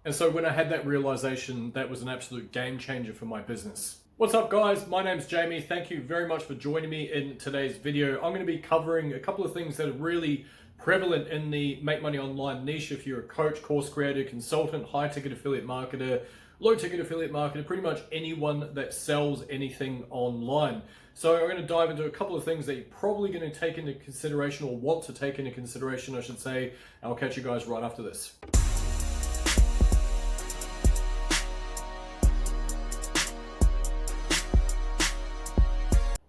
And so when I had that realization, that was an absolute game changer for my business. What's up guys, my name's Jamie. Thank you very much for joining me in today's video. I'm going to be covering a couple of things that are really prevalent in the make money online niche. If you're a coach, course creator, consultant, high ticket affiliate marketer, low ticket affiliate marketer, pretty much anyone that sells anything online. So I'm going to dive into a couple of things that you're probably going to take into consideration, or want to take into consideration, I should say. I'll catch you guys right after this.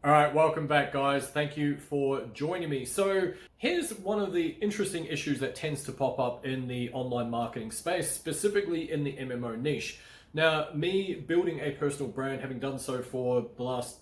All right, welcome back guys. Thank you for joining me. So here's one of the interesting issues that tends to pop up in the online marketing space, specifically in the MMO niche. Now, me building a personal brand, having done so for the last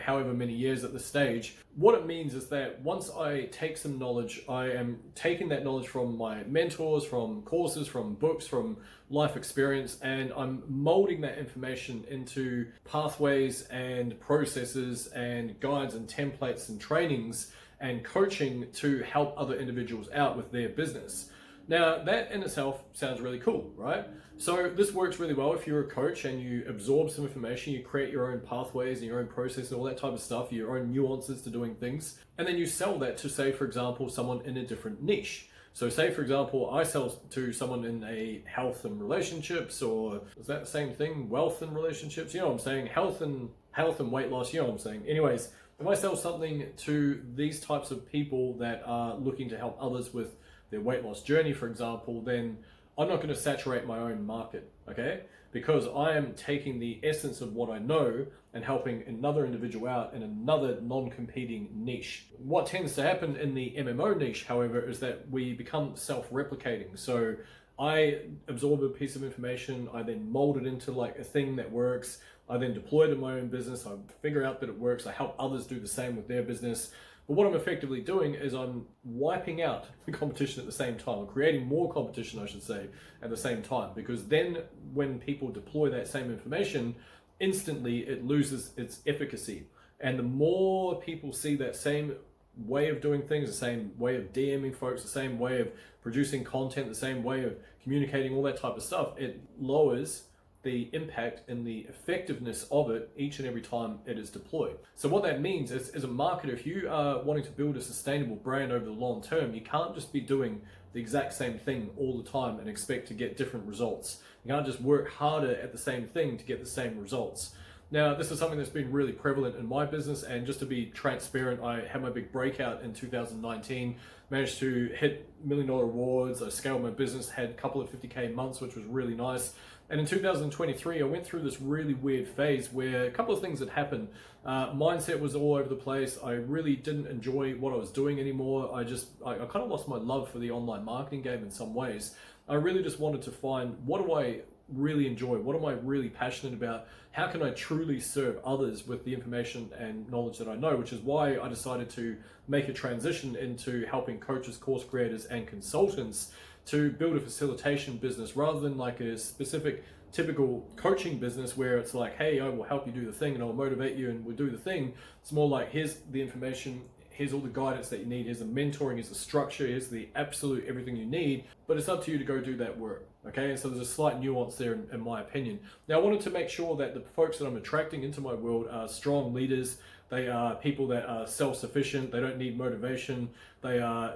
however many years at this stage, what it means is that once I take some knowledge, I am taking that knowledge from my mentors, from courses, from books, from life experience, and I'm molding that information into pathways and processes and guides and templates and trainings and coaching to help other individuals out with their business. Now, that in itself sounds really cool, right? So this works really well if you're a coach and you absorb some information, you create your own pathways and your own process and all that type of stuff, your own nuances to doing things, and then you sell that to, say, for example, someone in a different niche. So say, for example, I sell to someone in a health and relationships, or is that the same thing? Wealth and relationships, you know what I'm saying? Health and weight loss, you know what I'm saying? Anyways, if I sell something to these types of people that are looking to help others with their weight loss journey, for example, then I'm not going to saturate my own market, okay? Because I am taking the essence of what I know and helping another individual out in another non-competing niche. What tends to happen in the MMO niche, however, is that we become self-replicating. So I absorb a piece of information, I then mold it into like a thing that works, I then deploy it in my own business, I figure out that it works, I help others do the same with their business. But what I'm effectively doing is I'm wiping out the competition at the same time. I'm creating more competition, I should say, at the same time. Because then when people deploy that same information, instantly it loses its efficacy. And the more people see that same way of doing things, the same way of DMing folks, the same way of producing content, the same way of communicating, all that type of stuff, it lowers the impact and the effectiveness of it each and every time it is deployed. So what that means is, as a marketer, if you are wanting to build a sustainable brand over the long term, you can't just be doing the exact same thing all the time and expect to get different results. You can't just work harder at the same thing to get the same results. Now, this is something that's been really prevalent in my business, and just to be transparent, I had my big breakout in 2019, managed to hit $1 million awards, I scaled my business, had a couple of 50K months, which was really nice. And in 2023, I went through this really weird phase where a couple of things had happened. Mindset was all over the place. I really didn't enjoy what I was doing anymore. I kind of lost my love for the online marketing game in some ways. I really just wanted to find, what do I really enjoy? What am I really passionate about? How can I truly serve others with the information and knowledge that I know? Which is why I decided to make a transition into helping coaches, course creators, and consultants to build a facilitation business, rather than like a specific typical coaching business where it's like, hey, I will help you do the thing and I'll motivate you and we'll do the thing. It's more like, here's the information, here's all the guidance that you need, here's the mentoring, here's the structure, here's the absolute everything you need, but it's up to you to go do that work, okay? And so there's a slight nuance there in my opinion. Now, I wanted to make sure that the folks that I'm attracting into my world are strong leaders. They are people that are self-sufficient, they don't need motivation. They are,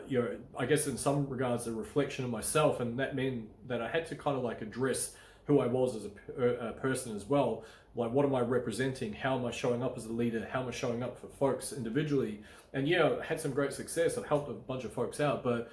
I guess in some regards, a reflection of myself, and that meant that I had to kind of like address who I was as a person as well. Like, what am I representing? How am I showing up as a leader? How am I showing up for folks individually? And I had some great success. I've helped a bunch of folks out, but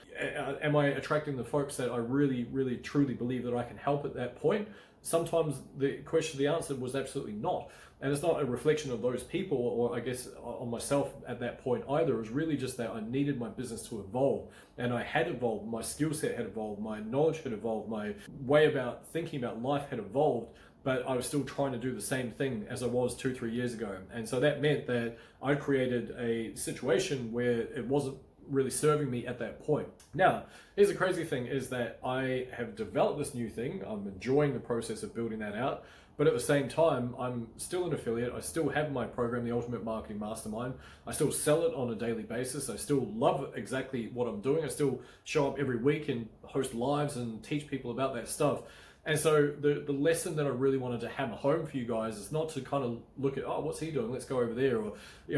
am I attracting the folks that I really, really, truly believe that I can help at that point? Sometimes the answer was absolutely not. And it's not a reflection of those people, or I guess on myself at that point either. It was really just that I needed my business to evolve, and I had evolved, my skill set had evolved, my knowledge had evolved, my way about thinking about life had evolved, but I was still trying to do the same thing as I was 2-3 years ago. And so that meant that I created a situation where it wasn't really serving me at that point. Now, here's the crazy thing, is that I have developed this new thing. I'm enjoying the process of building that out, but at the same time, I'm still an affiliate. I still have my program, the Ultimate Marketing Mastermind. I still sell it on a daily basis. I still love exactly what I'm doing. I still show up every week and host lives and teach people about that stuff. And so the lesson that I really wanted to hammer home for you guys is not to kind of look at, oh, what's he doing? Let's go over there. Or,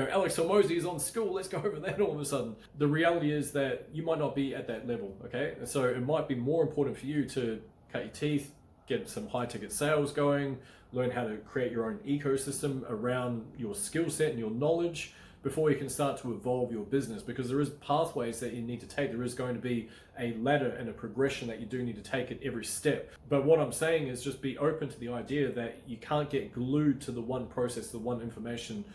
Alex Hormozy is on school. Let's go over there all of a sudden. The reality is that you might not be at that level, okay? And so it might be more important for you to cut your teeth, get some high ticket sales going, learn how to create your own ecosystem around your skill set and your knowledge before you can start to evolve your business, because there is pathways that you need to take. There is going to be a ladder and a progression that you do need to take at every step. But what I'm saying is just be open to the idea that you can't get glued to the one process, the one information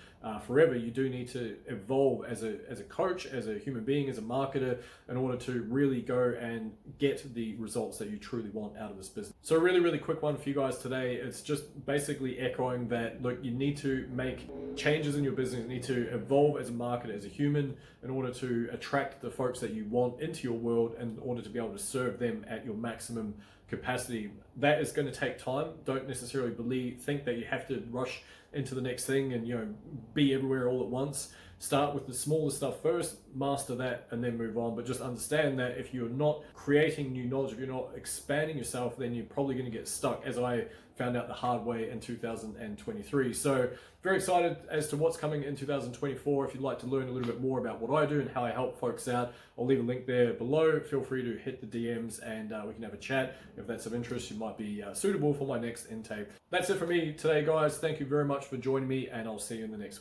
forever. You do need to evolve as a coach, as a human being, as a marketer, in order to really go and get the results that you truly want out of this business. So a really, really quick one for you guys today. It's just basically echoing that, look, you need to make changes in your business. You need to evolve as a marketer, as a human, in order to attract the folks that you want into your world, in order to be able to serve them at your maximum capacity. That is going to take time. Don't necessarily think that you have to rush into the next thing and be everywhere all at once. Start with the smaller stuff first, master that, and then move on. But just understand that if you're not creating new knowledge, if you're not expanding yourself, then you're probably going to get stuck, as I found out the hard way in 2023. So very excited as to what's coming in 2024. If you'd like to learn a little bit more about what I do and how I help folks out, I'll leave a link there below. Feel free to hit the DMs and we can have a chat. If that's of interest, you might be suitable for my next intake. That's it for me today, guys. Thank you very much for joining me, and I'll see you in the next one.